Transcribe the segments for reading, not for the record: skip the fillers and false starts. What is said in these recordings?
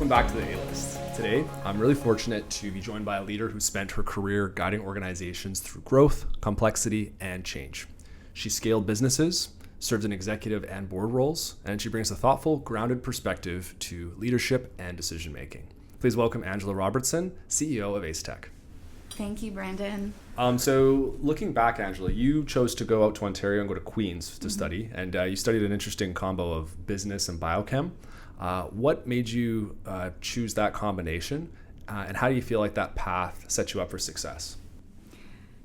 Welcome back to the A-List. Today, I'm really fortunate to be joined by a leader who spent her career guiding organizations through growth, complexity, and change. She scaled businesses, served in executive and board roles, and she brings a thoughtful, grounded perspective to leadership and decision-making. Please welcome Angela Robertson, CEO of Acetech. Thank you, Brandon. So looking back, Angela, you chose to go out to Ontario and go to Queen's to study, and you studied an interesting combo of business and biochem. What made you choose that combination, and how do you feel like that path set you up for success?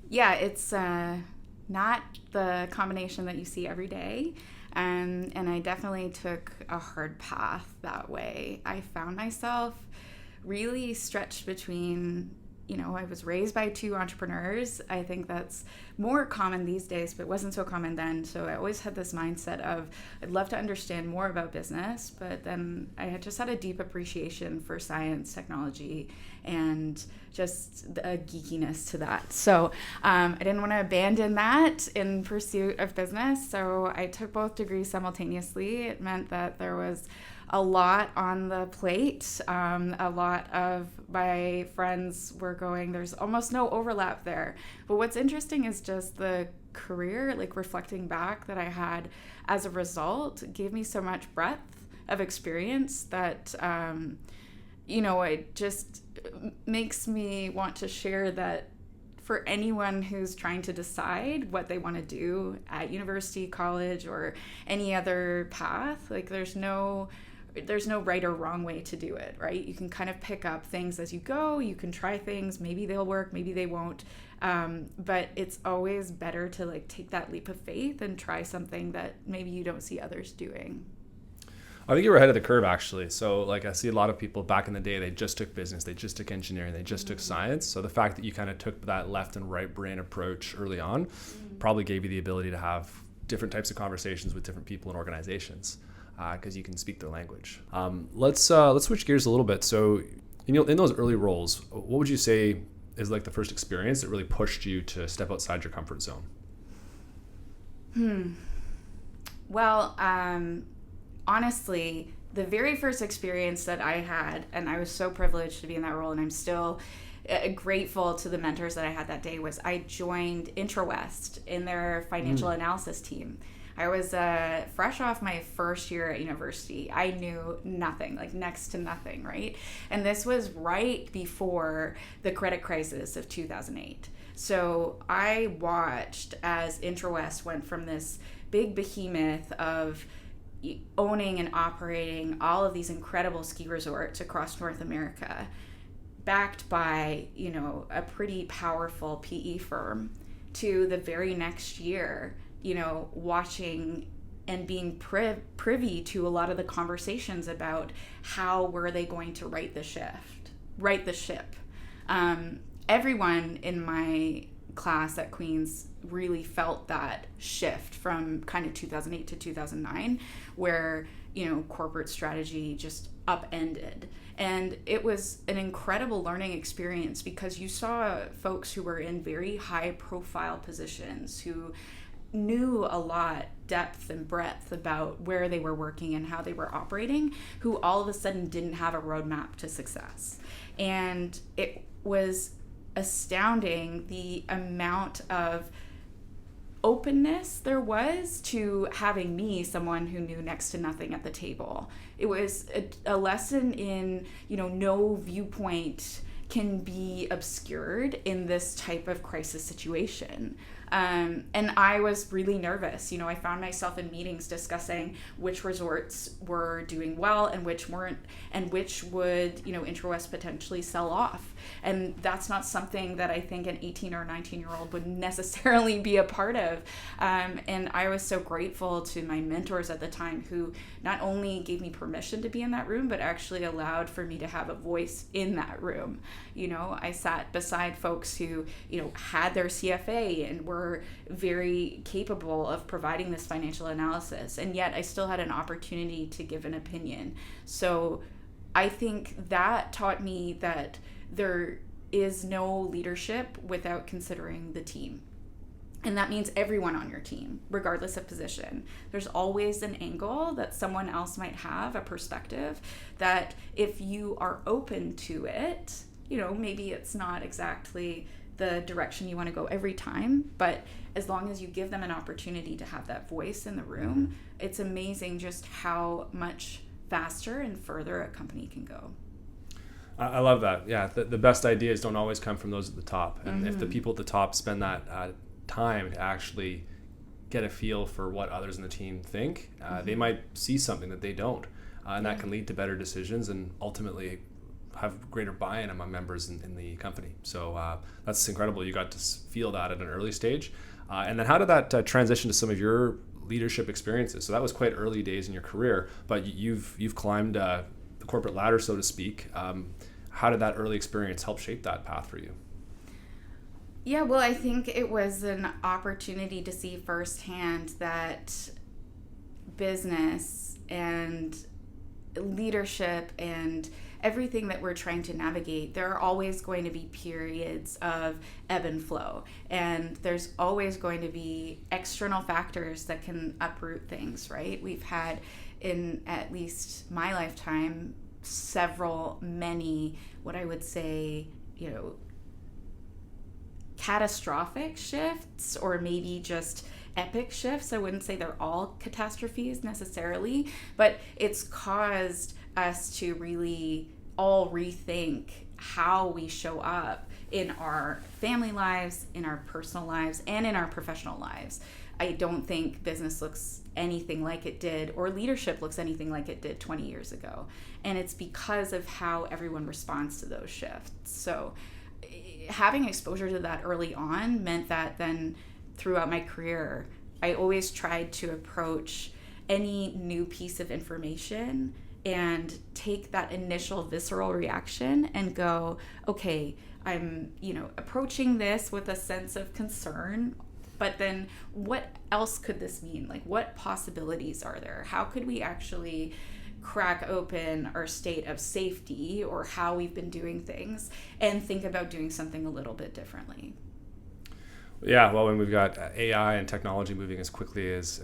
Yeah, it's not the combination that you see every day, and I definitely took a hard path that way. I found myself really stretched between, I was raised by two entrepreneurs. I think that's more common these days, but it wasn't so common then. So I always had this mindset of, I'd love to understand more about business, but then I had just had a deep appreciation for science, technology, and just the geekiness to that. So I didn't want to abandon that in pursuit of business. So I took both degrees simultaneously. It meant that there was a lot on the plate. A lot of my friends were going, there's almost no overlap there. But what's interesting is just the career, reflecting back, that I had as a result gave me so much breadth of experience that, it just makes me want to share that for anyone who's trying to decide what they want to do at university, college, or any other path, there's no right or wrong way to do it, right? You can kind of pick up things as you go. You can try things. Maybe they'll work, maybe they won't. But it's always better to take that leap of faith and try something that maybe you don't see others doing. I think you were ahead of the curve, actually. So I see a lot of people back in the day, they just took business, they just took engineering, they just took science. So the fact that you kind of took that left and right brain approach early on probably gave you the ability to have different types of conversations with different people and organizations. Because you can speak their language. Let's switch gears a little bit. So, in those early roles, what would you say is the first experience that really pushed you to step outside your comfort zone? Well, honestly, the very first experience that I had, and I was so privileged to be in that role, and I'm still grateful to the mentors that I had that day, was I joined IntraWest in their financial analysis team. I was fresh off my first year at university. I knew nothing, next to nothing, right? And this was right before the credit crisis of 2008. So I watched as IntraWest went from this big behemoth of owning and operating all of these incredible ski resorts across North America, backed by, a pretty powerful PE firm, to the very next year, watching and being privy to a lot of the conversations about how were they going to right the ship. Everyone in my class at Queen's really felt that shift from kind of 2008 to 2009, where, corporate strategy just upended. And it was an incredible learning experience because you saw folks who were in very high profile positions who knew a lot, depth and breadth, about where they were working and how they were operating, who all of a sudden didn't have a roadmap to success. And it was astounding the amount of openness there was to having me, someone who knew next to nothing, at the table. It was a lesson in, no viewpoint can be obscured in this type of crisis situation. And I was really nervous. I found myself in meetings discussing which resorts were doing well and which weren't, and which would, IntraWest potentially sell off. And that's not something that I think an 18 or 19-year-old would necessarily be a part of. And I was so grateful to my mentors at the time, who not only gave me permission to be in that room, but actually allowed for me to have a voice in that room. I sat beside folks who, had their CFA and were very capable of providing this financial analysis, and yet I still had an opportunity to give an opinion. So I think that taught me that there is no leadership without considering the team. And that means everyone on your team, regardless of position. There's always an angle that someone else might have, a perspective that if you are open to it, maybe it's not exactly the direction you want to go every time, but as long as you give them an opportunity to have that voice in the room, it's amazing just how much faster and further a company can go. I love that. Yeah, the best ideas don't always come from those at the top. And if the people at the top spend that time to actually get a feel for what others in the team think, they might see something that they don't. And that can lead to better decisions and ultimately have greater buy-in among members in the company. So that's incredible. You got to feel that at an early stage. And then how did that transition to some of your leadership experiences? So that was quite early days in your career, but you've climbed the corporate ladder, so to speak. How did that early experience help shape that path for you? Yeah, well, I think it was an opportunity to see firsthand that business and leadership and everything that we're trying to navigate, there are always going to be periods of ebb and flow. And there's always going to be external factors that can uproot things, right? We've had, in at least my lifetime, many, what I would say, catastrophic shifts, or maybe just epic shifts. I wouldn't say they're all catastrophes necessarily, but it's caused us to really all rethink how we show up in our family lives, in our personal lives, and in our professional lives. I don't think business looks anything like it did, or leadership looks anything like it did 20 years ago. And it's because of how everyone responds to those shifts. So having exposure to that early on meant that then throughout my career, I always tried to approach any new piece of information and take that initial visceral reaction and go, okay, I'm, approaching this with a sense of concern, but then what else could this mean? Like, what possibilities are there? How could we actually crack open our state of safety or how we've been doing things and think about doing something a little bit differently? Yeah, well, when we've got AI and technology moving as quickly as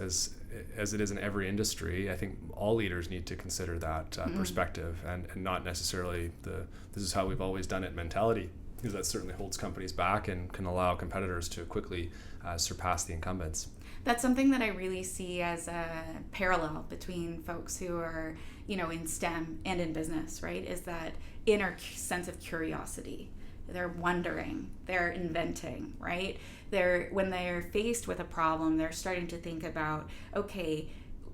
it is in every industry, I think all leaders need to consider that perspective and not necessarily this is how we've always done it mentality, because that certainly holds companies back and can allow competitors to quickly surpass the incumbents. That's something that I really see as a parallel between folks who are, in STEM and in business, right? Is that inner sense of curiosity. They're wondering, they're inventing, right? When they're faced with a problem, they're starting to think about, okay,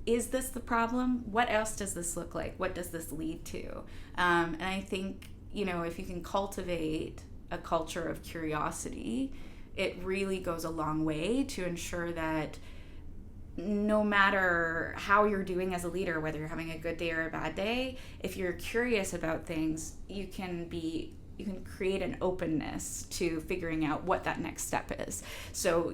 is this the problem? What else does this look like? What does this lead to? And I think, if you can cultivate a culture of curiosity, it really goes a long way to ensure that no matter how you're doing as a leader, whether you're having a good day or a bad day, if you're curious about things, you can create an openness to figuring out what that next step is. So,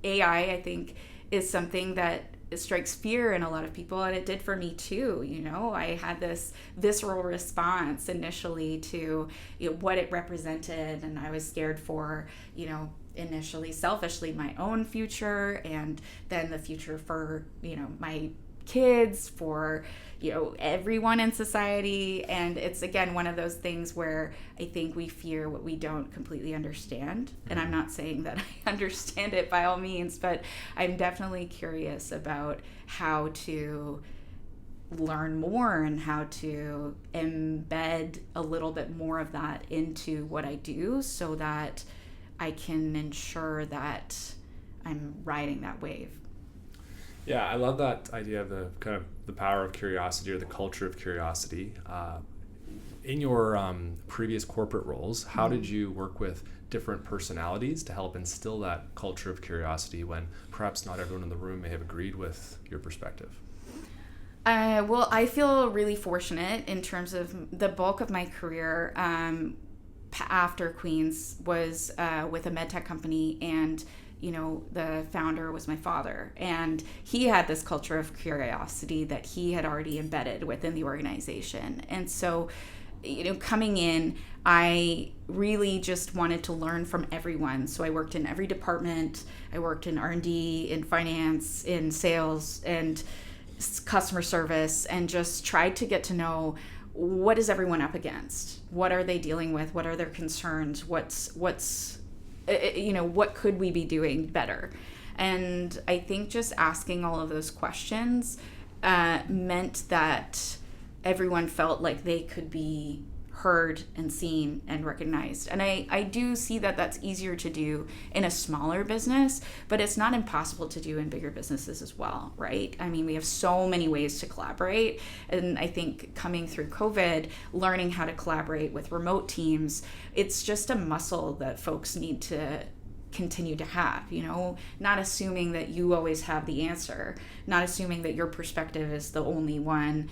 AI, I think, is something that strikes fear in a lot of people, and it did for me too. I had this visceral response initially to what it represented, and I was scared for initially selfishly my own future, and then the future for my kids, for everyone in society. And it's again one of those things where I think we fear what we don't completely understand. And I'm not saying that I understand it by all means, but I'm definitely curious about how to learn more and how to embed a little bit more of that into what I do, so that I can ensure that I'm riding that wave. Yeah, I love that idea of the kind of the power of curiosity, or the culture of curiosity. In your previous corporate roles, how did you work with different personalities to help instill that culture of curiosity when perhaps not everyone in the room may have agreed with your perspective? Well, I feel really fortunate in terms of the bulk of my career after Queen's was with a medtech company, and the founder was my father, and he had this culture of curiosity that he had already embedded within the organization. And so coming in, I really just wanted to learn from everyone. So I worked in every department. I worked in R&D, in finance, in sales, and customer service, and just tried to get to know, what is everyone up against? What are they dealing with? What are their concerns? What could we be doing better? And I think just asking all of those questions meant that everyone felt like they could be heard and seen and recognized. And I do see that that's easier to do in a smaller business, but it's not impossible to do in bigger businesses as well, right? I mean, we have so many ways to collaborate. And I think coming through COVID, learning how to collaborate with remote teams, it's just a muscle that folks need to continue to have, not assuming that you always have the answer, not assuming that your perspective is the only one,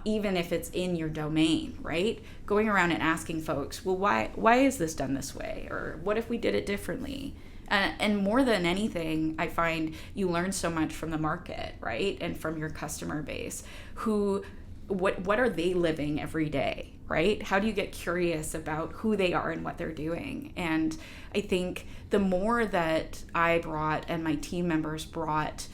even if it's in your domain, right? Going around and asking folks, well, why is this done this way? Or what if we did it differently? And more than anything, I find you learn so much from the market, right? And from your customer base, what are they living every day, right? How do you get curious about who they are and what they're doing? And I think the more that I brought and my team members brought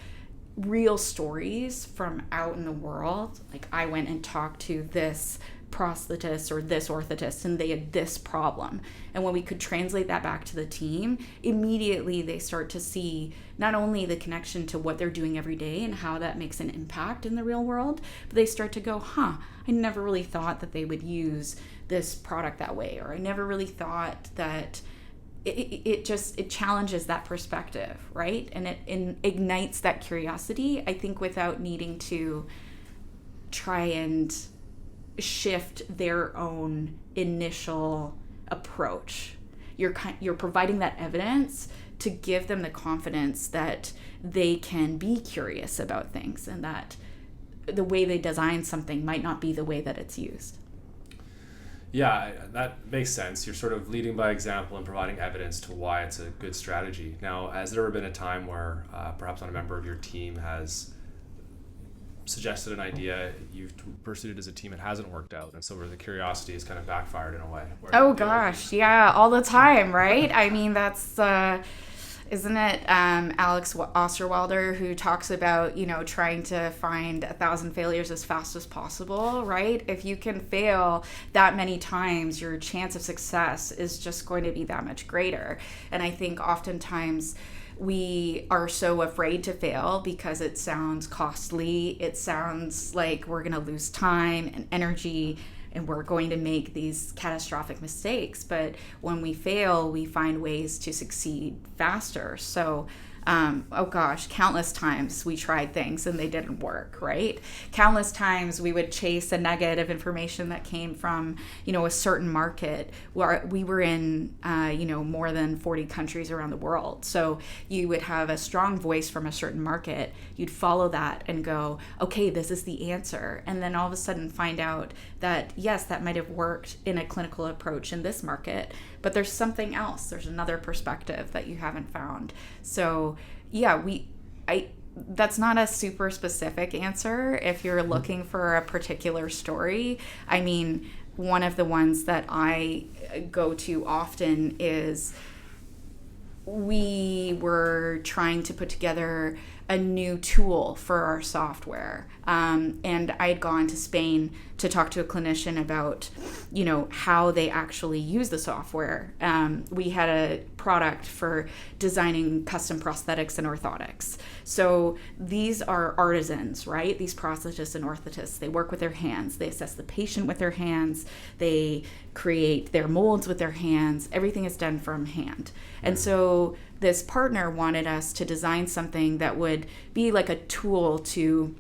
real stories from out in the world, like I went and talked to this prosthetist or this orthotist and they had this problem. And when we could translate that back to the team, immediately they start to see not only the connection to what they're doing every day and how that makes an impact in the real world, but they start to go, I never really thought that they would use this product that way, or I never really thought that it challenges that perspective, right? And it ignites that curiosity, I think, without needing to try and shift their own initial approach. You're providing that evidence to give them the confidence that they can be curious about things, and that the way they design something might not be the way that it's used. Yeah, that makes sense. You're sort of leading by example and providing evidence to why it's a good strategy. Now, has there ever been a time where perhaps a member of your team has suggested an idea, you've pursued it as a team, it hasn't worked out, and so where the curiosity has kind of backfired in a way? Oh gosh, yeah, all the time, right? I mean, that's isn't it Alex Osterwalder who talks about, trying to find 1,000 failures as fast as possible, right? If you can fail that many times, your chance of success is just going to be that much greater. And I think oftentimes we are so afraid to fail because it sounds costly. It sounds like we're going to lose time and energy, and we're going to make these catastrophic mistakes. But when we fail, we find ways to succeed faster. So, countless times we tried things and they didn't work, right? Countless times we would chase a nugget of information that came from, a certain market. Where we were in, more than 40 countries around the world. So you would have a strong voice from a certain market. You'd follow that and go, okay, this is the answer. And then all of a sudden find out that, yes, that might have worked in a clinical approach in this market, but there's something else. There's another perspective that you haven't found. So yeah, that's not a super specific answer if you're looking for a particular story. I mean, one of the ones that I go to often is we were trying to put together a new tool for our software. And I had gone to Spain to talk to a clinician about, how they actually use the software. We had a product for designing custom prosthetics and orthotics. So these are artisans, right? These prosthetists and orthotists, they work with their hands. They assess the patient with their hands. They create their molds with their hands. Everything is done from hand. And so this partner wanted us to design something that would be like a tool to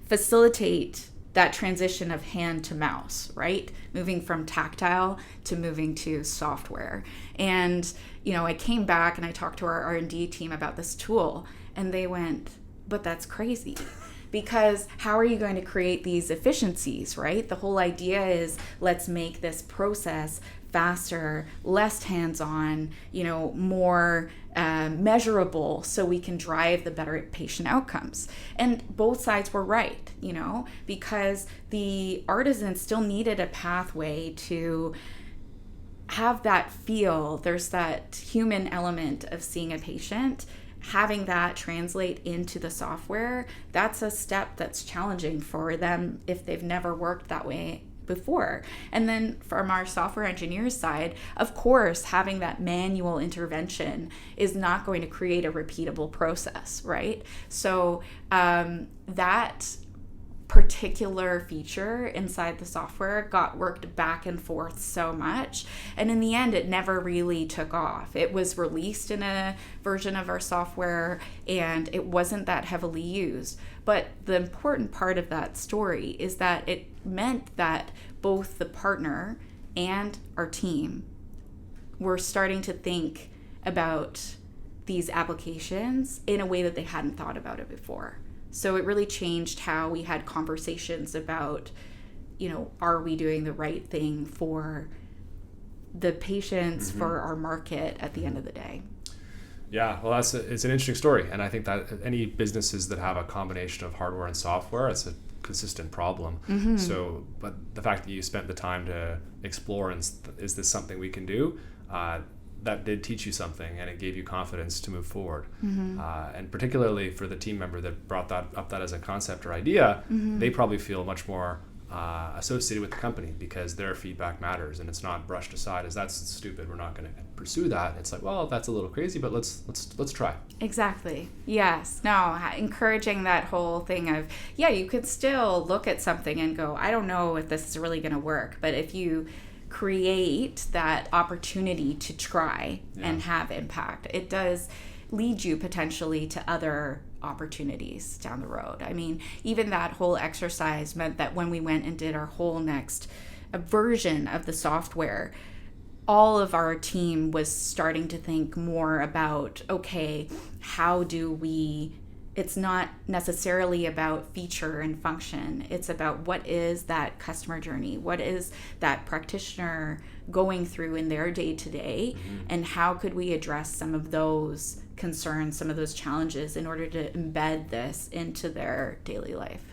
facilitate that transition of hand to mouse, right? Moving from tactile to moving to software. And, I came back and I talked to our R&D team about this tool, and they went, but that's crazy. Because how are you going to create these efficiencies, right? The whole idea is let's make this process faster, less hands-on, more measurable, so we can drive the better patient outcomes. And both sides were right, because the artisans still needed a pathway to have that feel. There's that human element of seeing a patient. Having that translate into the software, that's a step that's challenging for them if they've never worked that way before. And then from our software engineers side, of course, having that manual intervention is not going to create a repeatable process, right? So that particular feature inside the software got worked back and forth so much, and in the end it never really took off. It was released in a version of our software and it wasn't that heavily used, but the important part of that story is that it meant that both the partner and our team were starting to think about these applications in a way that they hadn't thought about it before. So it really changed how we had conversations about, are we doing the right thing for the patients, for our market at the end of the day? Yeah, well, it's an interesting story. And I think that any businesses that have a combination of hardware and software, it's a consistent problem. So, but the fact that you spent the time to explore, and is this something we can do? That did teach you something, and it gave you confidence to move forward. And particularly for the team member that brought that as a concept or idea, they probably feel much more associated with the company because their feedback matters, and it's not brushed aside as that's stupid, we're not going to pursue that. It's like, well, that's a little crazy, but let's try. Exactly. Yes. No, encouraging that whole thing of, you could still look at something and go, I don't know if this is really going to work, but if you create that opportunity to try and have impact, it does lead you potentially to other opportunities down the road. I mean, even that whole exercise meant that when we went and did our whole next version of the software, all of our team was starting to think more about, okay, how do we, it's not necessarily about feature and function. It's about what is that customer journey? What is that practitioner going through in their day-to-day? And how could we address some of those concerns, some of those challenges in order to embed this into their daily life?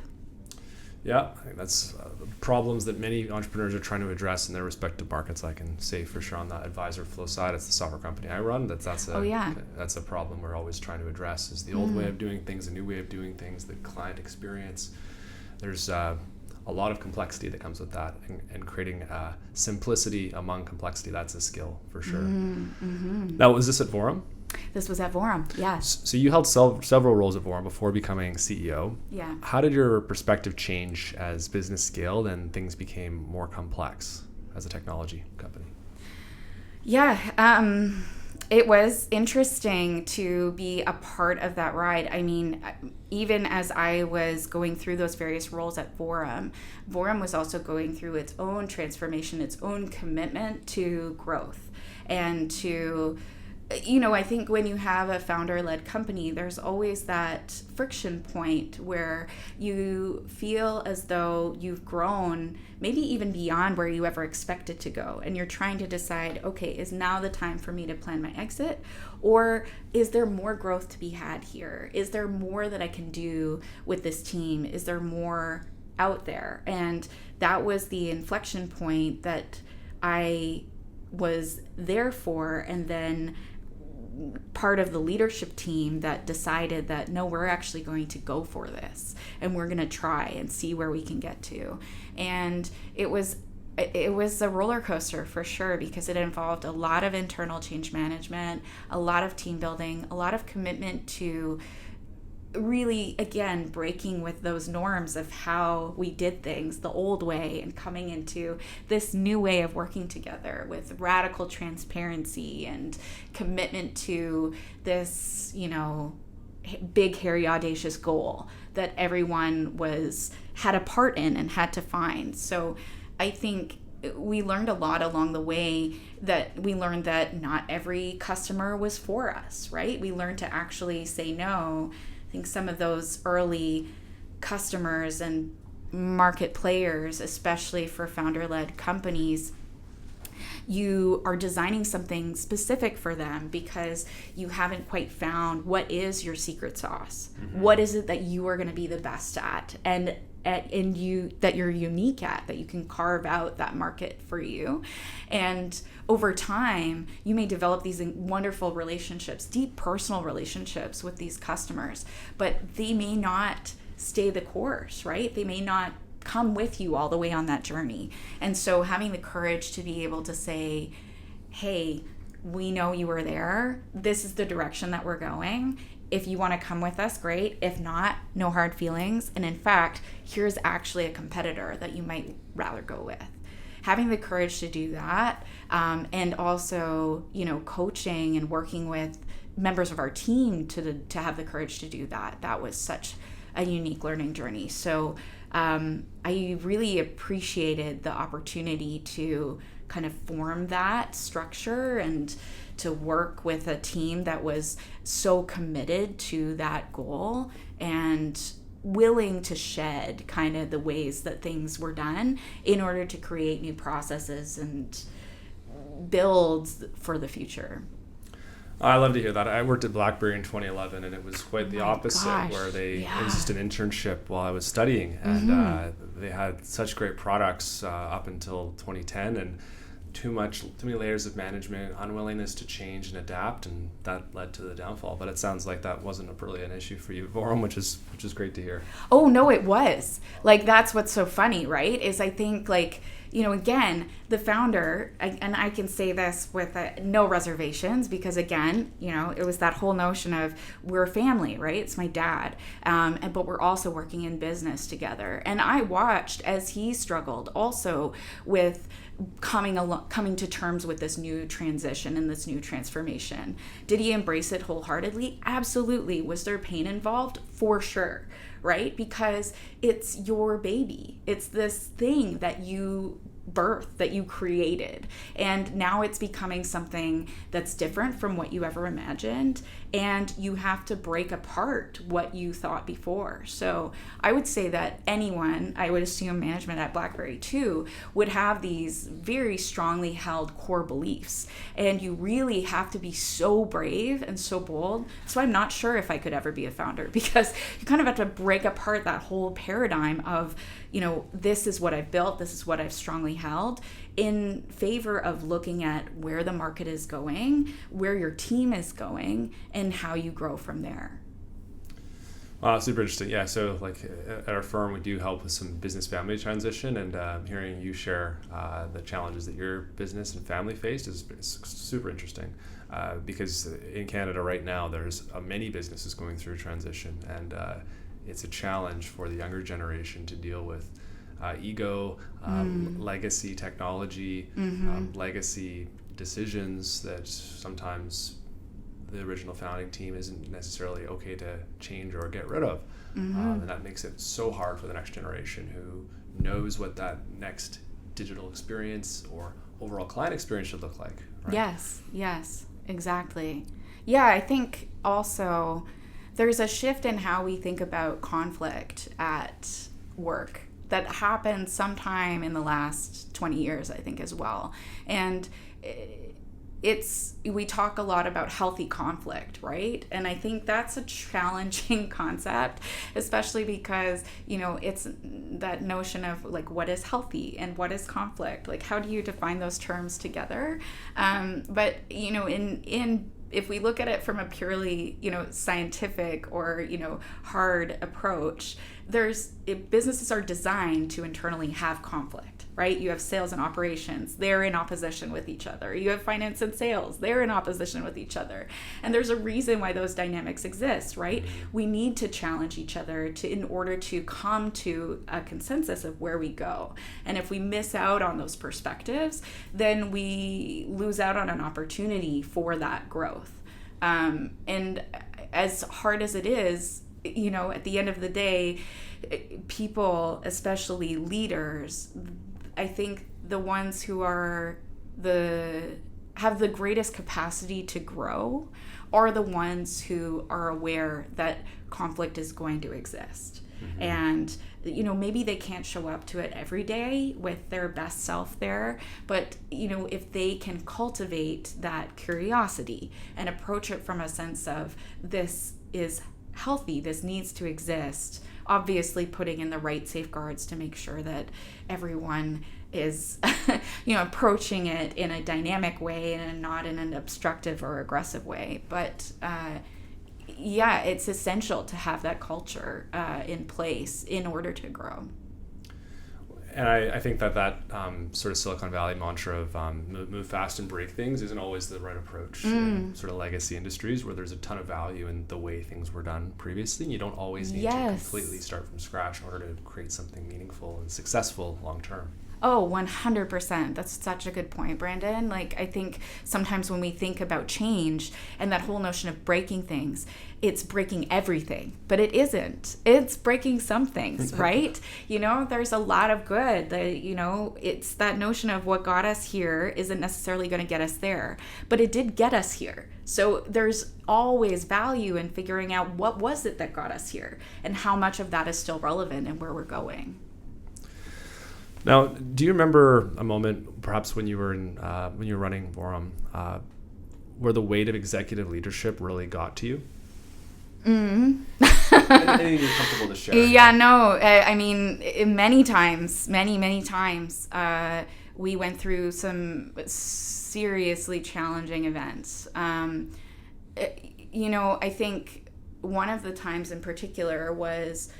Yeah, I think that's problems that many entrepreneurs are trying to address in their respective markets. I can say for sure on the advisor flow side, it's the software company I run. That's a problem we're always trying to address, is the old way of doing things, the new way of doing things, the client experience. There's a lot of complexity that comes with that, and creating simplicity among complexity, that's a skill for sure. Now, was this at Vorum? This was at Vorum, yes. So you held several roles at Vorum before becoming CEO. Yeah. How did your perspective change as business scaled and things became more complex as a technology company? Yeah, it was interesting to be a part of that ride. I mean, even as I was going through those various roles at Vorum, Vorum was also going through its own transformation, its own commitment to growth and to, I think when you have a founder-led company, there's always that friction point where you feel as though you've grown, maybe even beyond where you ever expected to go. And you're trying to decide, okay, is now the time for me to plan my exit? Or is there more growth to be had here? Is there more that I can do with this team? Is there more out there? And that was the inflection point that I was there for. And then part of the leadership team that decided that, no, we're actually going to go for this and we're going to try and see where we can get to. And it was a roller coaster for sure, because it involved a lot of internal change management, a lot of team building, a lot of commitment to really, again, breaking with those norms of how we did things the old way and coming into this new way of working together with radical transparency and commitment to this, big, hairy, audacious goal that everyone had a part in and had to find. So I think we learned a lot along the way. That we learned that not every customer was for us, right? We learned to actually say no. I think some of those early customers and market players, especially for founder-led companies, you are designing something specific for them because you haven't quite found what is your secret sauce. What is it that you are going to be the best at, and you that you're unique at, that you can carve out that market for you. And over time, you may develop these wonderful relationships, deep personal relationships with these customers, but they may not stay the course, right? They may not come with you all the way on that journey. And so having the courage to be able to say, hey, we know you were there. This is the direction that we're going. If you want to come with us, great. If not, no hard feelings. And in fact, here's actually a competitor that you might rather go with. Having the courage to do that, and also, coaching and working with members of our team to have the courage to do that. That was such a unique learning journey. So I really appreciated the opportunity to kind of form that structure and to work with a team that was so committed to that goal and willing to shed kind of the ways that things were done in order to create new processes and build for the future. I love to hear that. I worked at BlackBerry in 2011, and it was quite the opposite, gosh. where it Yeah. was just an internship while I was studying, and they had such great products up until 2010, and too many layers of management, unwillingness to change and adapt, and that led to the downfall. But it sounds like that wasn't really an issue for you at Vorum, which is great to hear. Oh no, it was. Like, that's what's so funny, right? Is I think, like, again, the founder, and I can say this with no reservations, because again, it was that whole notion of we're a family, right? It's my dad, but we're also working in business together. And I watched as he struggled also with coming to terms with this new transition and this new transformation. Did he embrace it wholeheartedly? Absolutely. Was there pain involved? For sure. Right? Because it's your baby. It's this thing that you birthed, that you created. And now it's becoming something that's different from what you ever imagined. And you have to break apart what you thought before. So I would say that anyone, I would assume management at BlackBerry too, would have these very strongly held core beliefs. And you really have to be so brave and so bold. So I'm not sure if I could ever be a founder, because you kind of have to break apart that whole paradigm of, this is what I've built, this is what I've strongly held, in favor of looking at where the market is going, where your team is going, and how you grow from there. Wow, super interesting. Yeah, so like at our firm, we do help with some business family transition, and hearing you share the challenges that your business and family faced is super interesting, because in Canada right now, there's many businesses going through transition, and it's a challenge for the younger generation to deal with ego, legacy technology, legacy decisions that sometimes the original founding team isn't necessarily okay to change or get rid of. And that makes it so hard for the next generation, who knows what that next digital experience or overall client experience should look like. Right? Yes, exactly. Yeah, I think also there's a shift in how we think about conflict at work that happened sometime in the last 20 years, I think, as well. And we talk a lot about healthy conflict, right? And I think that's a challenging concept, especially because, it's that notion of like, what is healthy and what is conflict? Like, how do you define those terms together? But, if we look at it from a purely, scientific or, hard approach, businesses are designed to internally have conflict, right? You have sales and operations, they're in opposition with each other. You have finance and sales, they're in opposition with each other. And there's a reason why those dynamics exist, right? We need to challenge each other in order to come to a consensus of where we go. And if we miss out on those perspectives, then we lose out on an opportunity for that growth. And as hard as it is, at the end of the day, people, especially leaders, I think the ones who have the greatest capacity to grow are the ones who are aware that conflict is going to exist. And, maybe they can't show up to it every day with their best self there, but, if they can cultivate that curiosity and approach it from a sense of this is healthy, this needs to exist, obviously putting in the right safeguards to make sure that everyone is approaching it in a dynamic way and not in an obstructive or aggressive way. But it's essential to have that culture in place in order to grow. And I think that sort of Silicon Valley mantra of move fast and break things isn't always the right approach in sort of legacy industries where there's a ton of value in the way things were done previously. You don't always need to completely start from scratch in order to create something meaningful and successful long term. Oh, 100%. That's such a good point, Brandon. Like, I think sometimes when we think about change and that whole notion of breaking things, it's breaking everything, but it isn't. It's breaking some things, right? There's a lot of good. It's that notion of what got us here isn't necessarily going to get us there, but it did get us here. So there's always value in figuring out what was it that got us here and how much of that is still relevant and where we're going. Now, do you remember a moment, perhaps when you were running Vorum, where the weight of executive leadership really got to you? Anything you're comfortable to share? Yeah, no. I mean, many times, many times, we went through some seriously challenging events. I think one of the times in particular was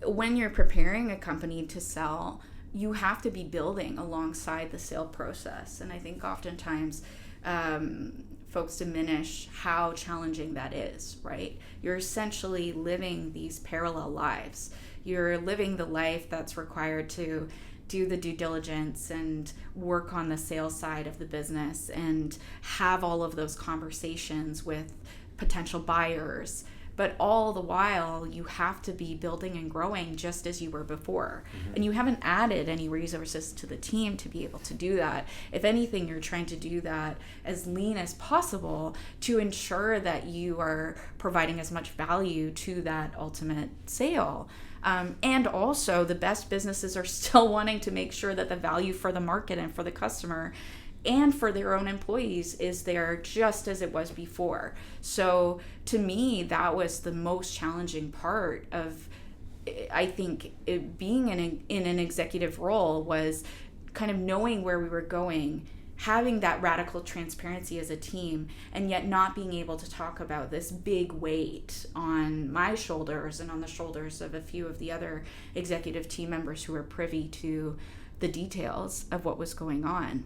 when you're preparing a company to sell, you have to be building alongside the sale process. And I think oftentimes folks diminish how challenging that is, right? You're essentially living these parallel lives. You're living the life that's required to do the due diligence and work on the sales side of the business and have all of those conversations with potential buyers. But all the while, you have to be building and growing just as you were before. And you haven't added any resources to the team to be able to do that. If anything, you're trying to do that as lean as possible to ensure that you are providing as much value to that ultimate sale. And also, the best businesses are still wanting to make sure that the value for the market and for the customer and for their own employees is there just as it was before. So to me, that was the most challenging part of, I think, being in an executive role was kind of knowing where we were going, having that radical transparency as a team, and yet not being able to talk about this big weight on my shoulders and on the shoulders of a few of the other executive team members who were privy to the details of what was going on.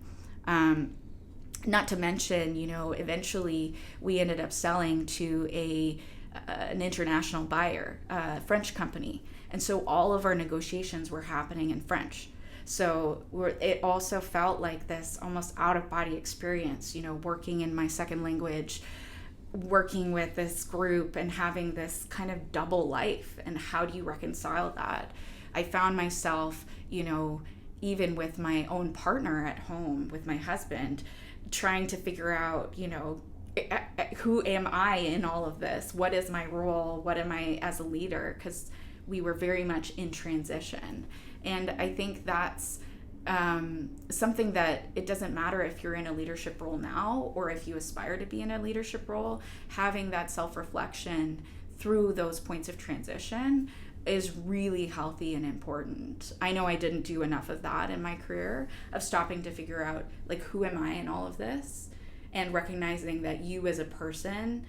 Not to mention, eventually we ended up selling to an international buyer, a French company. And so all of our negotiations were happening in French. So it also felt like this almost out-of-body experience, working in my second language, working with this group and having this kind of double life. And how do you reconcile that? I found myself, even with my own partner at home, with my husband, trying to figure out, who am I in all of this? What is my role? What am I as a leader? Because we were very much in transition. And I think that's something that it doesn't matter if you're in a leadership role now or if you aspire to be in a leadership role, having that self-reflection through those points of transition is really healthy and important. I know I didn't do enough of that in my career, of stopping to figure out, like, who am I in all of this? And recognizing that you as a person,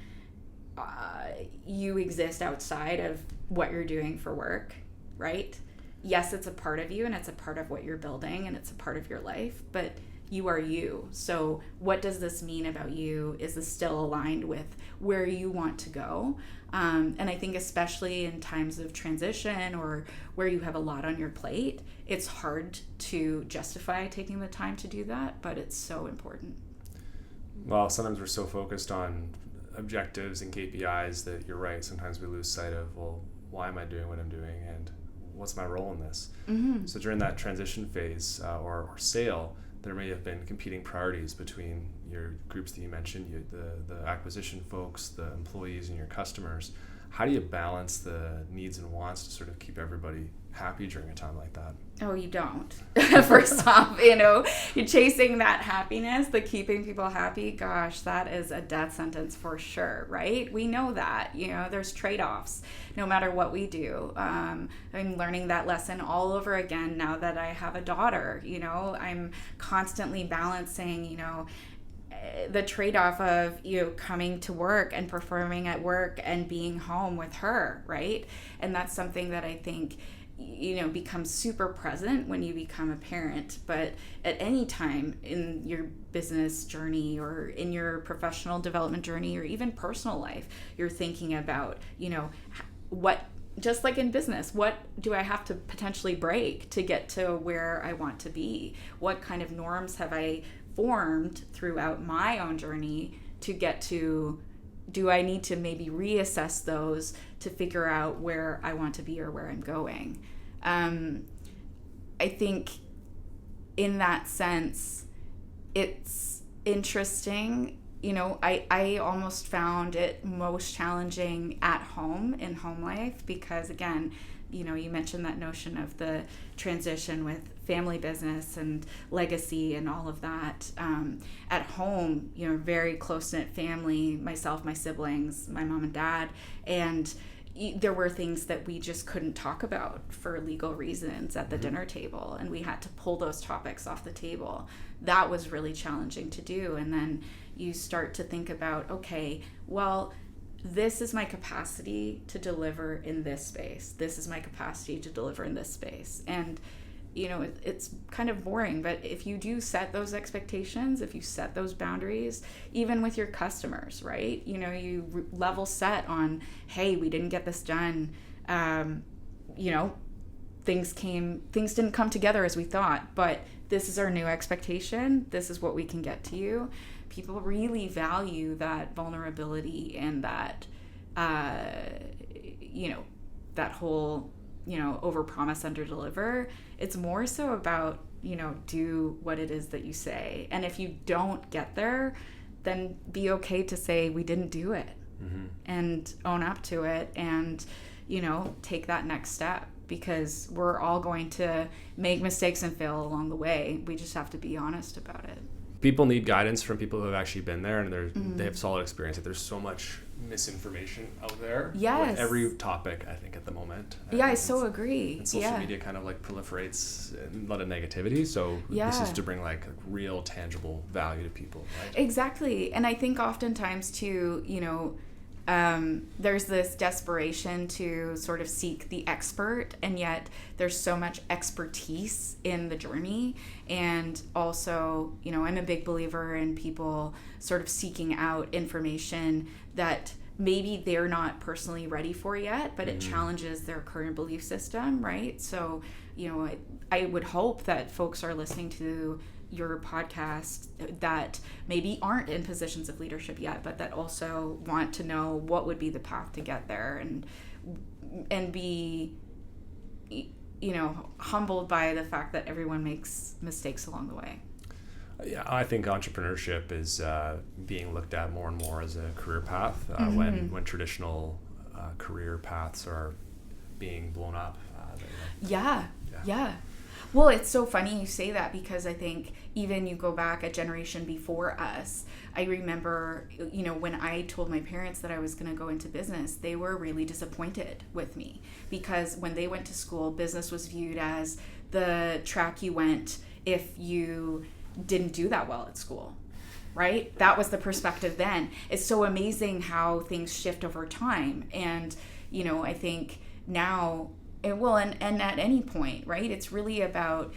you exist outside of what you're doing for work, right? Yes, it's a part of you and it's a part of what you're building and it's a part of your life, but you are you. So what does this mean about you? Is this still aligned with where you want to go? And I think especially in times of transition or where you have a lot on your plate, it's hard to justify taking the time to do that, but it's so important. Well, sometimes we're so focused on objectives and KPIs that you're right. Sometimes we lose sight of, well, why am I doing what I'm doing and what's my role in this? Mm-hmm. So during that transition phase or sale, there may have been competing priorities between your groups that you mentioned, the acquisition folks, the employees, and your customers. How do you balance the needs and wants to sort of keep everybody happy during a time like that? Oh, you don't. First off, you're chasing that happiness, the keeping people happy. Gosh, that is a death sentence for sure, right? We know that, there's trade-offs no matter what we do. I'm learning that lesson all over again now that I have a daughter. I'm constantly balancing, the trade-off of coming to work and performing at work and being home with her, right? And that's something that I think becomes super present when you become a parent. But at any time in your business journey or in your professional development journey or even personal life, you're thinking about what, just like in business, what do I have to potentially break to get to where I want to be? What kind of norms have I formed throughout my own journey to get to? Do I need to maybe reassess those to figure out where I want to be or where I'm going? I think in that sense, it's interesting. I almost found it most challenging at home in home life because, again, you mentioned that notion of the transition with family business and legacy and all of that. At home, very close-knit family, myself, my siblings, my mom and dad, and there were things that we just couldn't talk about for legal reasons at the dinner table, and we had to pull those topics off the table. That was really challenging to do. And then you start to think about, okay, well, this is my capacity to deliver in this space. This is my capacity to deliver in this space. And it's kind of boring, but if you do set those expectations, if you set those boundaries, even with your customers, right? You level set on, hey, we didn't get this done. Things didn't come together as we thought, but this is our new expectation. This is what we can get to you. People really value that vulnerability and that, that whole, over promise, under deliver. It's more so about, do what it is that you say. And if you don't get there, then be okay to say we didn't do it and own up to it and, take that next step, because we're all going to make mistakes and fail along the way. We just have to be honest about it. People need guidance from people who have actually been there and they have solid experience. There's so much misinformation out there with every topic, I think, at the moment. I so agree. And social media kind of proliferates a lot of negativity. So this is to bring real tangible value to people, right? Exactly. And I think oftentimes too, there's this desperation to sort of seek the expert, and yet there's so much expertise in the journey. And also, I'm a big believer in people sort of seeking out information that maybe they're not personally ready for yet, but it challenges their current belief system, right? So, I would hope that folks are listening to your podcast that maybe aren't in positions of leadership yet, but that also want to know what would be the path to get there, and be, humbled by the fact that everyone makes mistakes along the way. Yeah, I think entrepreneurship is being looked at more and more as a career path when traditional career paths are being blown up. Yeah. Well, it's so funny you say that, because I think even you go back a generation before us, I remember, when I told my parents that I was going to go into business, they were really disappointed with me, because when they went to school, business was viewed as the track you went if you didn't do that well at school, right? That was the perspective then. It's so amazing how things shift over time. And, I think now, and at any point, right? It's really about,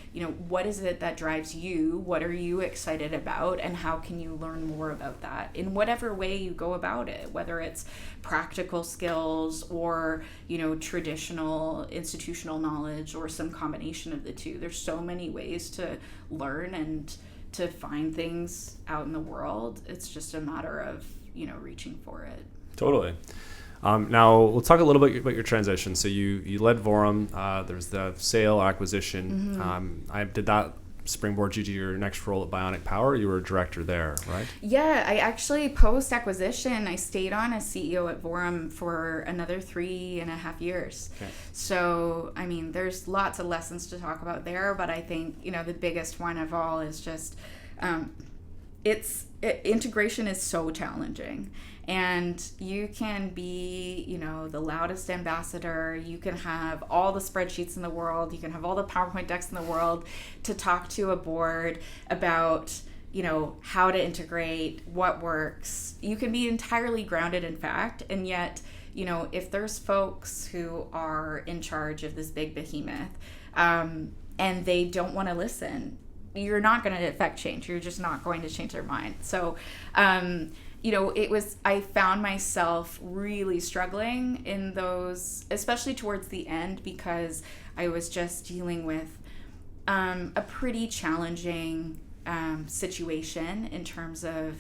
what is it that drives you? What are you excited about? And how can you learn more about that in whatever way you go about it, whether it's practical skills or, traditional institutional knowledge or some combination of the two. There's so many ways to learn and to find things out in the world. It's just a matter of, reaching for it. Totally. Now, let's talk a little bit about your transition. So you led Vorum. There's the sale, acquisition. I did that springboard you to your next role at Bionic Power. You were a director there, right? Yeah, I actually, post-acquisition, I stayed on as CEO at Vorum for another 3.5 years. Okay. So, I mean, there's lots of lessons to talk about there, but I think, the biggest one of all is just, integration is so challenging. And you can be, the loudest ambassador. You can have all the spreadsheets in the world. You can have all the PowerPoint decks in the world to talk to a board about, how to integrate, what works. You can be entirely grounded in fact. And yet, if there's folks who are in charge of this big behemoth and they don't want to listen, you're not going to affect change. You're just not going to change their mind. So, I found myself really struggling in those, especially towards the end, because I was just dealing with a pretty challenging situation in terms of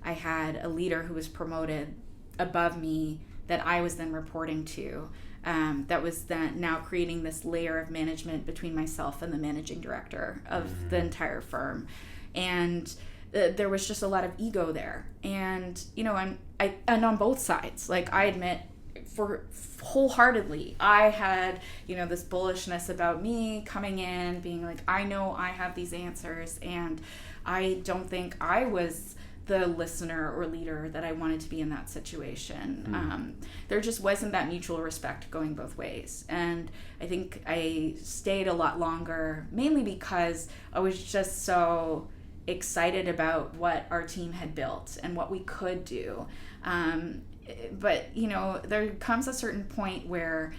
I had a leader who was promoted above me that I was then reporting to. That was then now creating this layer of management between myself and the managing director of the entire firm. And there was just a lot of ego there. And, and on both sides, like I admit for wholeheartedly, I had, this bullishness about me coming in, being like, I know I have these answers, and I don't think I was the listener or leader that I wanted to be in that situation. There just wasn't that mutual respect going both ways. And I think I stayed a lot longer, mainly because I was just so excited about what our team had built and what we could do. But, there comes a certain point where,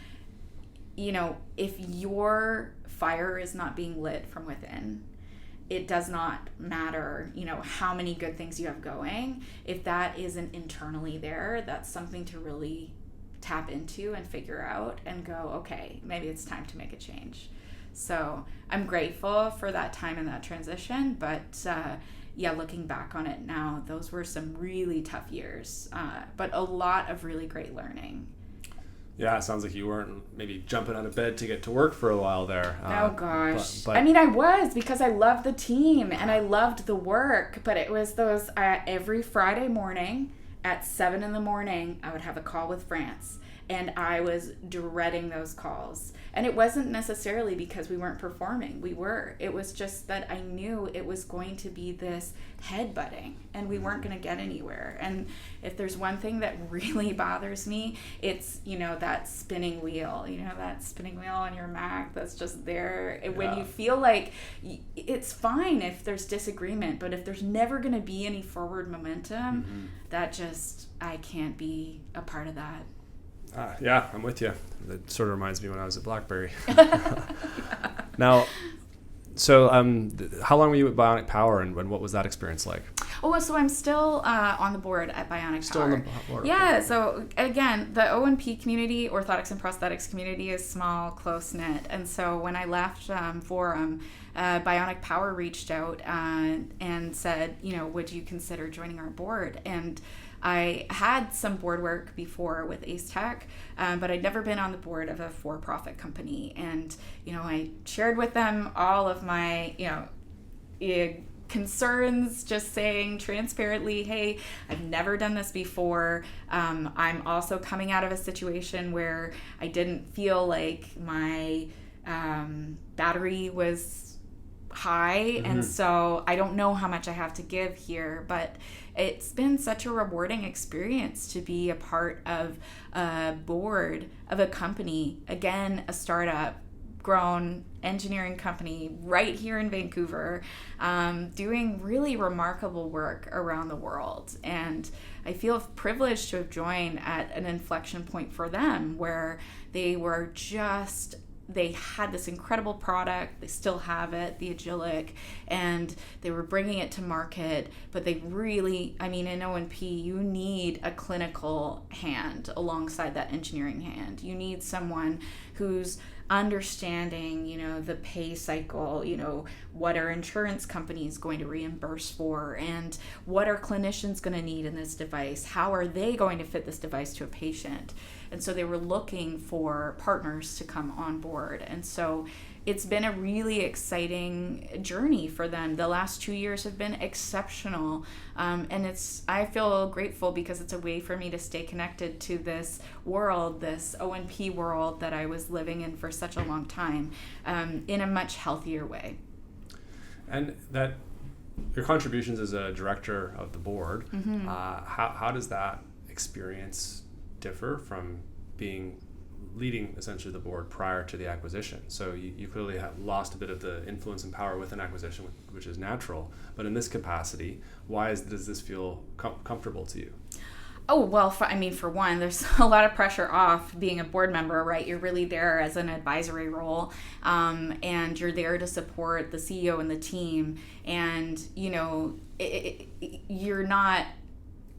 if your fire is not being lit from within, it does not matter, how many good things you have going. If that isn't internally there, that's something to really tap into and figure out and go, okay, maybe it's time to make a change. So I'm grateful for that time and that transition, but looking back on it now, those were some really tough years, but a lot of really great learning. Yeah, it sounds like you weren't maybe jumping out of bed to get to work for a while there. Oh gosh. But I mean, I was, because I loved the team and I loved the work, but it was those, every Friday morning at 7 a.m, I would have a call with France. And I was dreading those calls. And it wasn't necessarily because we weren't performing. We were. It was just that I knew it was going to be this headbutting and we weren't going to get anywhere. And if there's one thing that really bothers me, it's, that spinning wheel, that spinning wheel on your Mac that's just there. Yeah. When you feel like it's fine if there's disagreement, but if there's never going to be any forward momentum, that just, I can't be a part of that. Yeah, I'm with you. That sort of reminds me when I was at BlackBerry. Now, so how long were you at Bionic Power, and what was that experience like? Oh, so I'm still on the board at Bionic Still Power. on the board. Yeah, so again, the O&P community, orthotics and prosthetics community, is small, close-knit. And so when I left Vorum, Bionic Power reached out and said, would you consider joining our board? And I had some board work before with Acetech, but I'd never been on the board of a for-profit company. And, I shared with them all of my, concerns, just saying transparently, hey, I've never done this before. I'm also coming out of a situation where I didn't feel like my battery was high, and so I don't know how much I have to give here, but it's been such a rewarding experience to be a part of a board of a company, again, a startup, grown engineering company right here in Vancouver, doing really remarkable work around the world. And I feel privileged to have joined at an inflection point for them where they had this incredible product, they still have it, the Agilic, and they were bringing it to market, but they really, in O&P, you need a clinical hand alongside that engineering hand. You need someone who's understanding, the pay cycle, what are insurance companies going to reimburse for, and what are clinicians going to need in this device? How are they going to fit this device to a patient? And so they were looking for partners to come on board. And so it's been a really exciting journey for them. The last 2 years have been exceptional. And I feel grateful because it's a way for me to stay connected to this world, this O&P world that I was living in for such a long time, in a much healthier way. And that your contributions as a director of the board, how does that experience differ from leading essentially the board prior to the acquisition? So you clearly have lost a bit of the influence and power with an acquisition, which is natural. But in this capacity, does this feel comfortable to you? Oh, well, for one, there's a lot of pressure off being a board member, right? You're really there as an advisory role, and you're there to support the CEO and the team. And, you're not,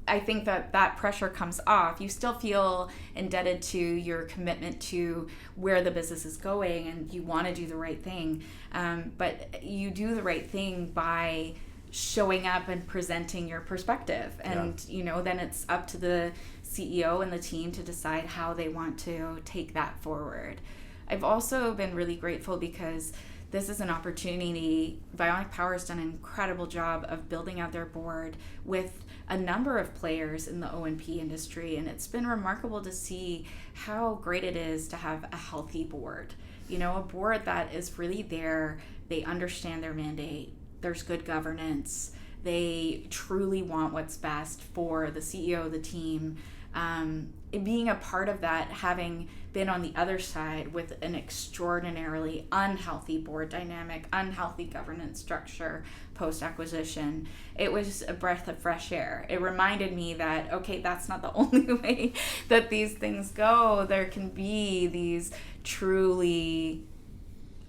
I think that pressure comes off. You still feel indebted to your commitment to where the business is going, and you want to do the right thing. But you do the right thing by showing up and presenting your perspective, and then it's up to the CEO and the team to decide how they want to take that forward. I've also been really grateful because this is an opportunity. Bionic Power has done an incredible job of building out their board with a number of players in the O&P industry, and it's been remarkable to see how great it is to have a healthy board. A board that is really there, they understand their mandate, there's good governance, they truly want what's best for the CEO, the team. Being a part of that, having been on the other side with an extraordinarily unhealthy board dynamic, unhealthy governance structure post-acquisition, it was a breath of fresh air. It reminded me that, okay, that's not the only way that these things go. There can be these truly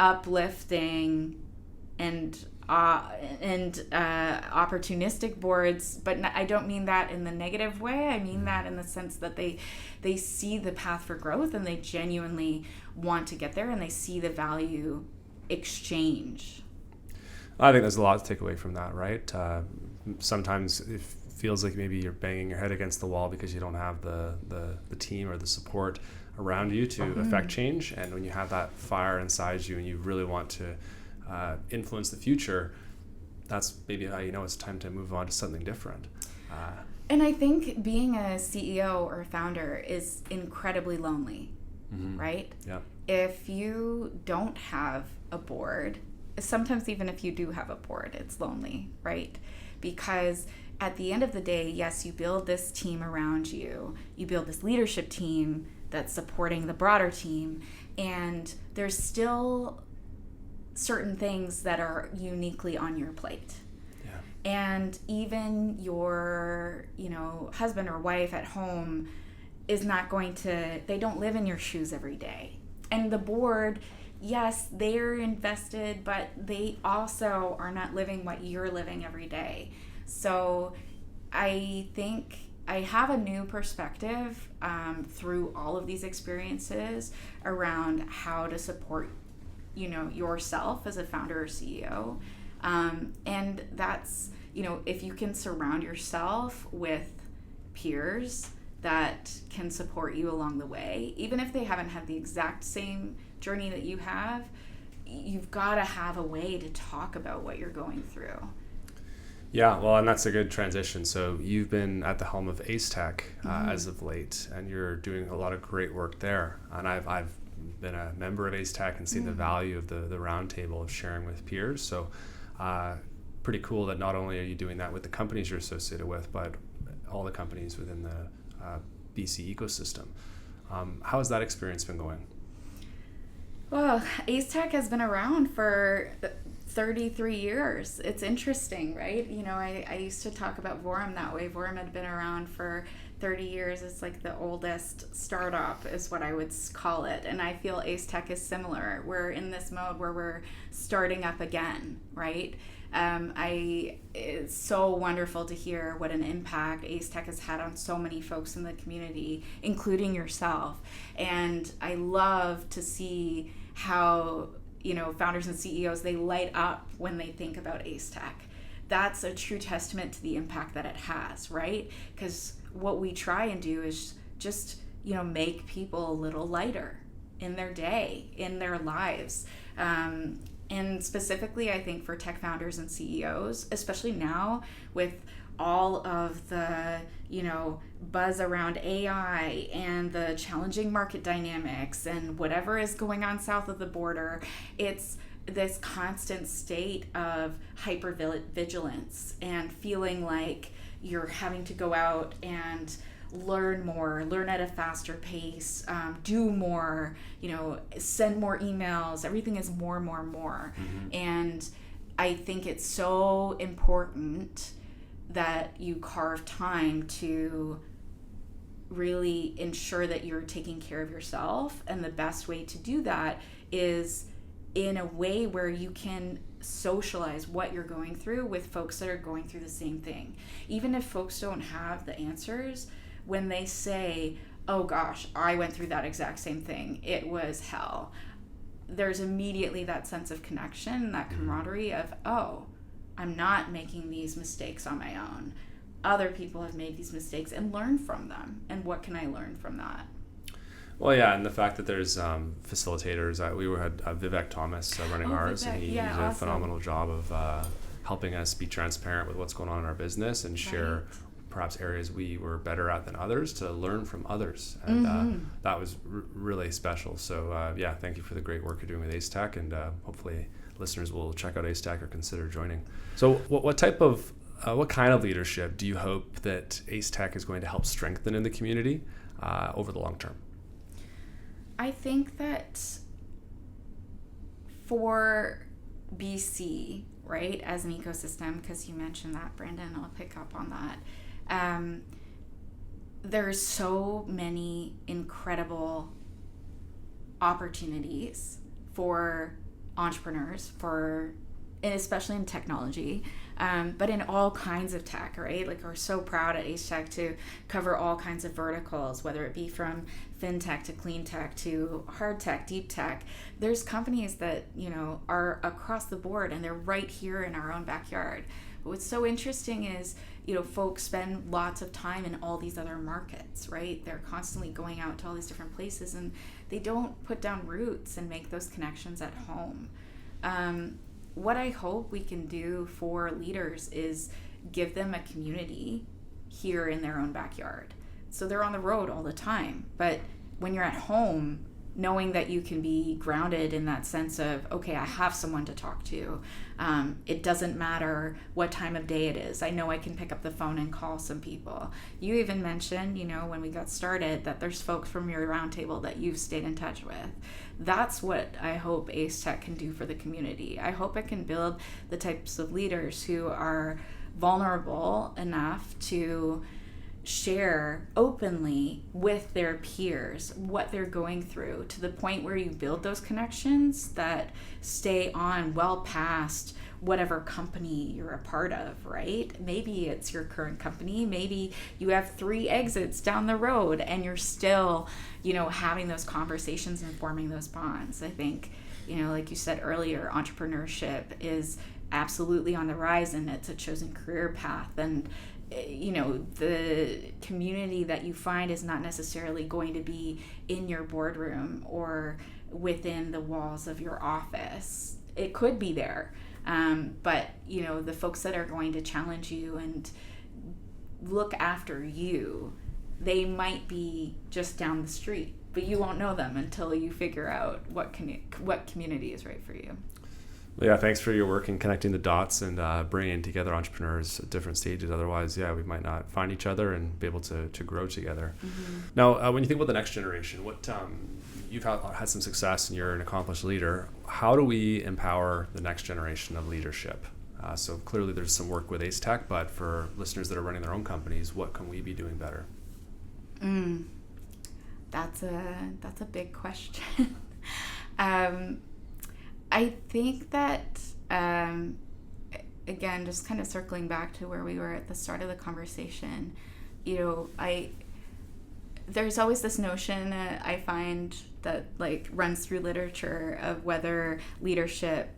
uplifting and opportunistic boards, but I don't mean that in the negative way. I mean that in the sense that they see the path for growth and they genuinely want to get there, and they see the value exchange. I think there's a lot to take away from that, right? Sometimes it feels like maybe you're banging your head against the wall because you don't have the team or the support around you to affect change. And when you have that fire inside you and you really want to influence the future, that's maybe how it's time to move on to something different. And I think being a CEO or a founder is incredibly lonely, right? Yeah. If you don't have a board, sometimes even if you do have a board, it's lonely, right? Because at the end of the day, yes, you build this team around you, you build this leadership team that's supporting the broader team, and there's still certain things that are uniquely on your plate. Yeah. And even your, husband or wife at home is not going to, they don't live in your shoes every day. And the board, yes, they're invested, but they also are not living what you're living every day. So I think I have a new perspective through all of these experiences around how to support yourself as a founder or CEO. And that's, if you can surround yourself with peers that can support you along the way, even if they haven't had the exact same journey that you have, you've got to have a way to talk about what you're going through. Yeah, well, and that's a good transition. So you've been at the helm of Acetech as of late, and you're doing a lot of great work there. And I've been a member of Acetech and seen the value of the roundtable of sharing with peers. So pretty cool that not only are you doing that with the companies you're associated with, but all the companies within the BC ecosystem. How has that experience been going? Well, Acetech has been around for 33 years. It's interesting, right? I used to talk about Vorum that way. Vorum had been around for 30 years. It's like the oldest startup is what I would call it. And I feel Acetech is similar. We're in this mode where we're starting up again, right? It's so wonderful to hear what an impact Acetech has had on so many folks in the community, including yourself. And I love to see how, founders and CEOs, they light up when they think about Acetech. That's a true testament to the impact that it has, right? Because what we try and do is just, make people a little lighter, in their day, in their lives. And specifically, I think for tech founders and CEOs, especially now with all of the, buzz around AI and the challenging market dynamics and whatever is going on south of the border, it's this constant state of hypervigilance and feeling like you're having to go out and learn more, learn at a faster pace, do more, send more emails. Everything is more. Mm-hmm. And I think it's so important that you carve time to really ensure that you're taking care of yourself. And the best way to do that is in a way where you can socialize what you're going through with folks that are going through the same thing. Even if folks don't have the answers, when they say, oh gosh, I went through that exact same thing, it was hell, there's immediately that sense of connection, that camaraderie of, oh, I'm not making these mistakes on my own. Other people have made these mistakes, and learn from them. And what can I learn from that? Well, yeah, and the fact that there's facilitators. We had Vivek Thomas running ours, and he did a phenomenal job of helping us be transparent with what's going on in our business and share perhaps areas we were better at than others to learn from others. And that was really special. So thank you for the great work you're doing with Acetech, and hopefully listeners will check out Acetech or consider joining. So what kind of leadership do you hope that Acetech is going to help strengthen in the community over the long term? I think that for BC, right, as an ecosystem, because you mentioned that, Brandon, I'll pick up on that. There's so many incredible opportunities for entrepreneurs, and especially in technology, but in all kinds of tech, right? Like, we're so proud at Acetech to cover all kinds of verticals, whether it be from fintech to clean tech to hard tech, deep tech. There's companies that, are across the board, and they're right here in our own backyard. But what's so interesting is, folks spend lots of time in all these other markets, right? They're constantly going out to all these different places, and they don't put down roots and make those connections at home. What I hope we can do for leaders is give them a community here in their own backyard. So they're on the road all the time, but when you're at home, knowing that you can be grounded in that sense of, okay, I have someone to talk to. It doesn't matter what time of day it is. I know I can pick up the phone and call some people. You even mentioned, when we got started, that there's folks from your roundtable that you've stayed in touch with. That's what I hope Acetech can do for the community. I hope it can build the types of leaders who are vulnerable enough to share openly with their peers what they're going through, to the point where you build those connections that stay on well past whatever company you're a part of, right? Maybe it's your current company, maybe you have 3 exits down the road, and you're still, having those conversations and forming those bonds. I think, like you said earlier, entrepreneurship is absolutely on the rise, and it's a chosen career path, and the community that you find is not necessarily going to be in your boardroom or within the walls of your office. It could be there, but the folks that are going to challenge you and look after you, they might be just down the street, but you won't know them until you figure out what community is right for you. Yeah, thanks for your work in connecting the dots and bringing together entrepreneurs at different stages. Otherwise, we might not find each other and be able to grow together. Mm-hmm. Now, when you think about the next generation, what you've had some success and you're an accomplished leader. How do we empower the next generation of leadership? So clearly there's some work with Acetech, but for listeners that are running their own companies, what can we be doing better? That's a big question. I think that, again, just kind of circling back to where we were at the start of the conversation, there's always this notion I find that runs through literature of whether leadership,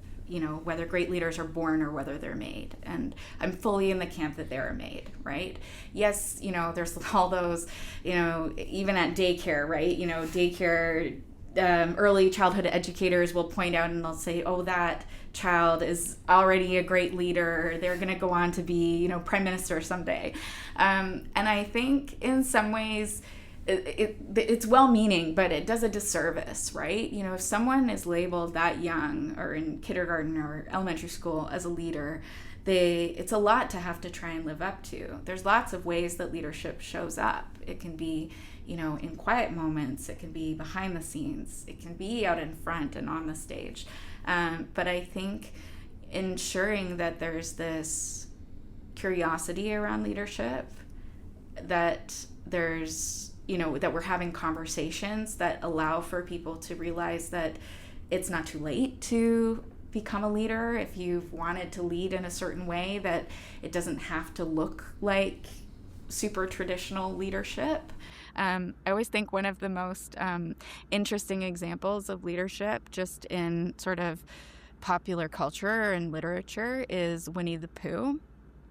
whether great leaders are born or whether they're made. And I'm fully in the camp that they're made, right? Yes, there's all those, even at daycare, right? Daycare, early childhood educators will point out and they'll say, oh, that child is already a great leader. They're going to go on to be, prime minister someday. And I think in some ways it's well-meaning, but it does a disservice, right? If someone is labeled that young or in kindergarten or elementary school as a leader, it's a lot to have to try and live up to. There's lots of ways that leadership shows up. It can be, in quiet moments. It can be behind the scenes. It can be out in front and on the stage. But I think ensuring that there's this curiosity around leadership, that there's, that we're having conversations that allow for people to realize that it's not too late to become a leader. If you've wanted to lead in a certain way, that it doesn't have to look like super traditional leadership. I always think one of the most interesting examples of leadership just in sort of popular culture and literature is Winnie the Pooh,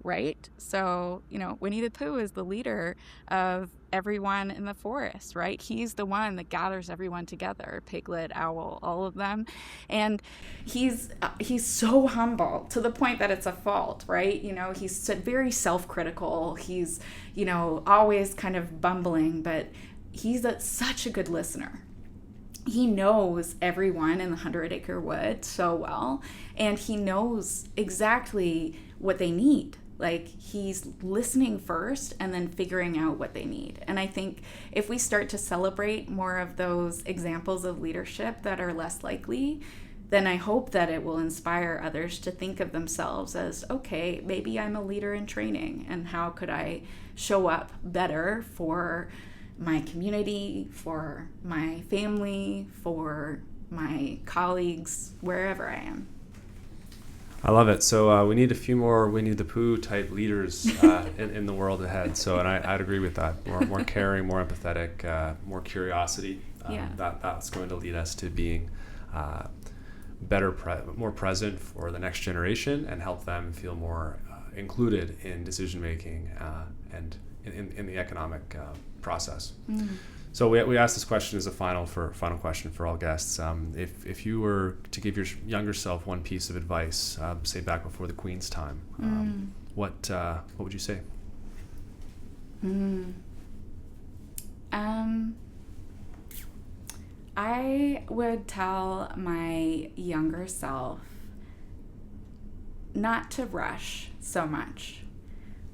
right? So, Winnie the Pooh is the leader of everyone in the forest, right? He's the one that gathers everyone together, Piglet, Owl, all of them. And he's so humble to the point that it's a fault, right? He's very self-critical. He's, always kind of bumbling, but he's such a good listener. He knows everyone in the 100-acre wood so well, and he knows exactly what they need. Like, he's listening first and then figuring out what they need. And I think if we start to celebrate more of those examples of leadership that are less likely, then I hope that it will inspire others to think of themselves as, okay, maybe I'm a leader in training, and how could I show up better for my community, for my family, for my colleagues, wherever I am. I love it. So we need a few more Winnie the Pooh type leaders in the world ahead. So, and I'd agree with that. More caring, more empathetic, more curiosity. That's going to lead us to being more present for the next generation and help them feel more included in decision making and in the economic process. Mm. So we asked this question as a final question for all guests. If you were to give your younger self one piece of advice, say back before the Queen's time, what would you say? I would tell my younger self not to rush so much.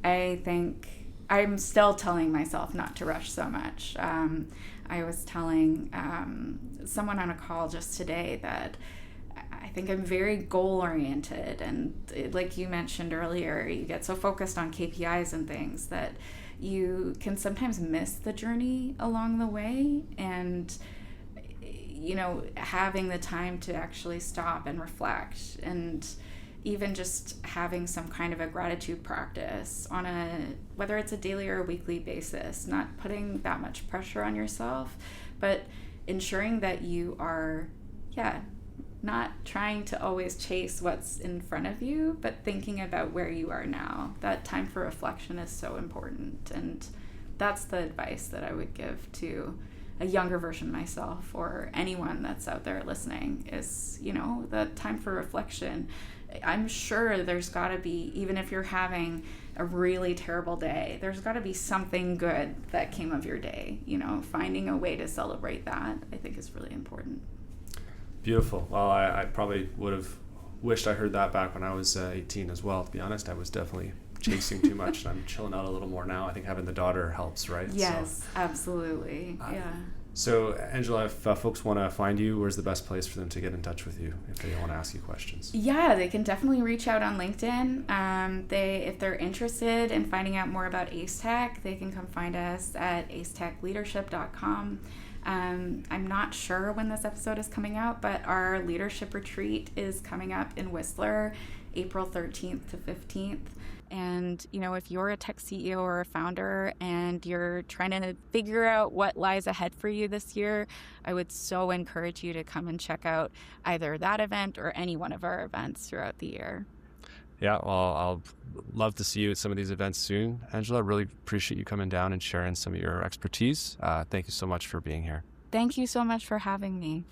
I think I'm still telling myself not to rush so much. I was telling someone on a call just today that I think I'm very goal-oriented, and like you mentioned earlier, you get so focused on KPIs and things that you can sometimes miss the journey along the way, and having the time to actually stop and reflect, and even just having some kind of a gratitude practice on whether it's a daily or a weekly basis, not putting that much pressure on yourself, but ensuring that you are, not trying to always chase what's in front of you, but thinking about where you are now. That time for reflection is so important. And that's the advice that I would give to a younger version of myself, or anyone that's out there listening, is, the time for reflection. I'm sure there's got to be, even if you're having a really terrible day, there's got to be something good that came of your day. Finding a way to celebrate that, I think, is really important. Beautiful. Well, I probably would have wished I heard that back when I was 18 as well. To be honest, I was definitely chasing too much, and I'm chilling out a little more now. I think having the daughter helps, right? Yes, absolutely. So, Angela, if folks want to find you, where's the best place for them to get in touch with you if they want to ask you questions? Yeah, they can definitely reach out on LinkedIn. If they're interested in finding out more about Acetech, they can come find us at acetechleadership.com. I'm not sure when this episode is coming out, but our leadership retreat is coming up in Whistler, April 13th to 15th. And, if you're a tech CEO or a founder and you're trying to figure out what lies ahead for you this year, I would so encourage you to come and check out either that event or any one of our events throughout the year. Yeah, well, I'll love to see you at some of these events soon. Angela, really appreciate you coming down and sharing some of your expertise. Thank you so much for being here. Thank you so much for having me.